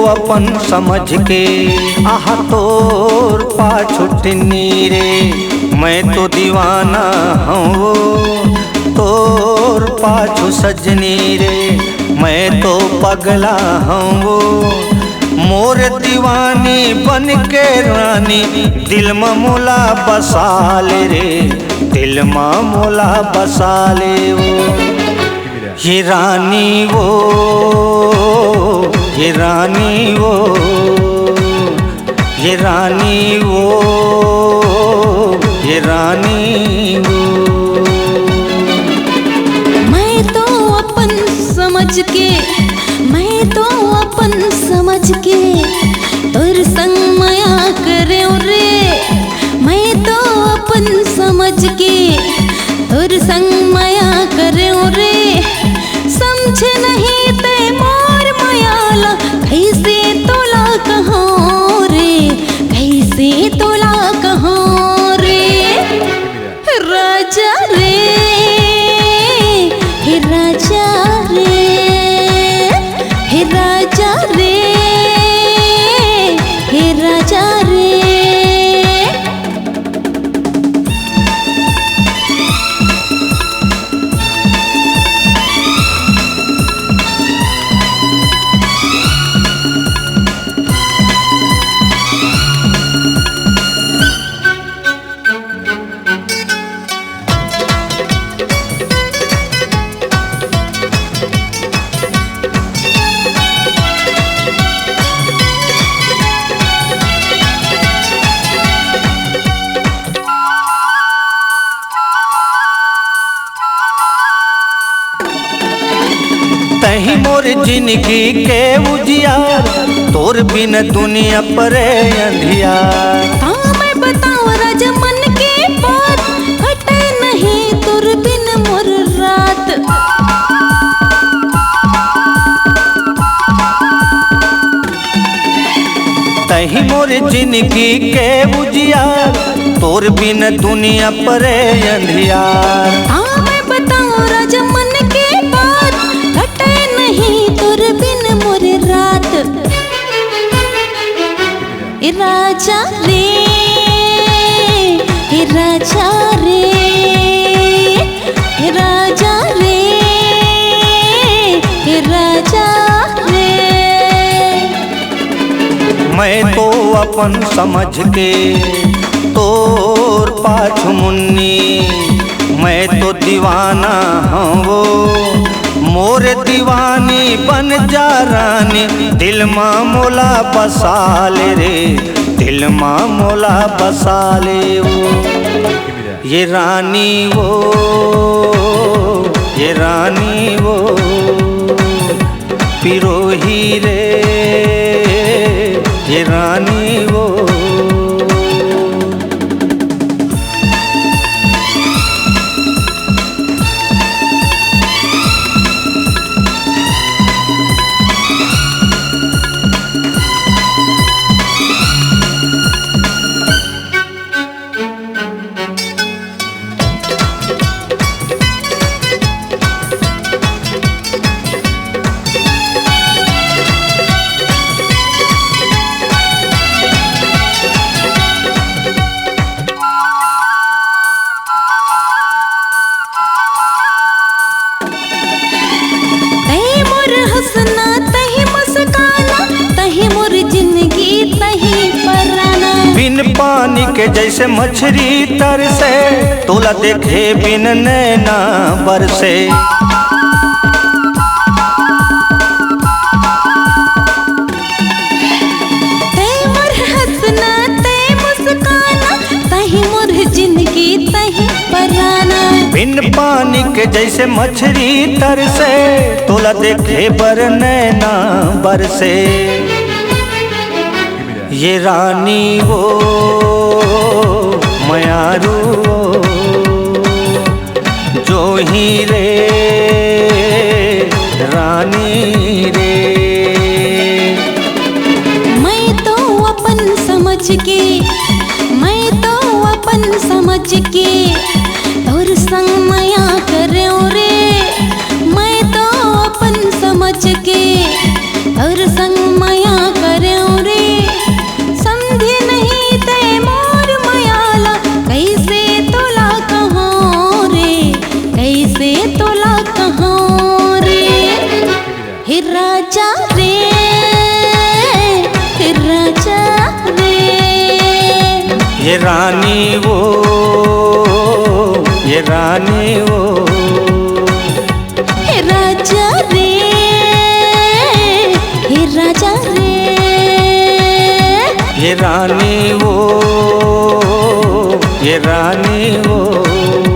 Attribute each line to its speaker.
Speaker 1: अपन समझ के आहा तोर पाछुटनी रे। मैं तो दीवाना हूँ तोर पाछू सजनी रे। मैं तो पगला हूँ मोर दीवानी बन के रानी। दिल में मोला बसाले रे, दिल में मोला बसाले वो। ये रानी वो, ये रानी वो, ये रानी वो, ये रानी वो।
Speaker 2: मैं तो अपन समझ के, मैं तो अपन समझ के तोर संग माया करे रे। मैं तो अपन समझ के तोर संग माया करे रे। समझ नहीं ते मोर मायाला कैसे तोला कहाँ रे, कैसे तोला कहाँ रे। राजा रे, हे राजा रे, हे राजा रे, हे राजा रे।
Speaker 1: तही मोर जिंदगी के उजियार, तोर बिन दुनिया परे अंधियार।
Speaker 2: हाँ मैं बताऊं राजा मन के बात, कटे नहीं तोर बिन मोर रात।
Speaker 1: तही मोर जिंदगी के उजियार, तोर बिन दुनिया परे अंधियार।
Speaker 2: हाँ मैं बताऊं राजा मन के बात, कटे नहीं तोर बिन मोर रात। ए राजा रे, ए राजा रे, ए राजा रे, ए राजा रे।
Speaker 1: मैं तो अपन समझ के तोर पाछू मुन्नी। मैं तो दीवाना हूँ मोर दीवानी बन जा रानी। दिल में मोला बसाले रे, दिल में मोला बसाले वो। ये रानी वो, ये रानी वो, पिरोही रे, ये रानी वो। बिन पानी के जैसे मछली तरसे, तोला देखे बिन नैना बरसे।
Speaker 2: ते मोर हंसना ते मुस्काना, तही मोर जिंदगी तही पराना।
Speaker 1: बिन पानी के जैसे मछली तरसे, तोला देखे बर नैना बरसे। ये रानी वो, मयारू वो, जो ही रे रानी रे।
Speaker 2: मैं तो अपन समझ के, मैं तो अपन समझ के तोर संग माया करे रे। मैं तो अपन समझ के तोर संग माया
Speaker 1: ये रानी वो, ये रानी वो।
Speaker 2: हे राजा रे, हे राजा रे,
Speaker 1: ये रानी वो, ये रानी वो।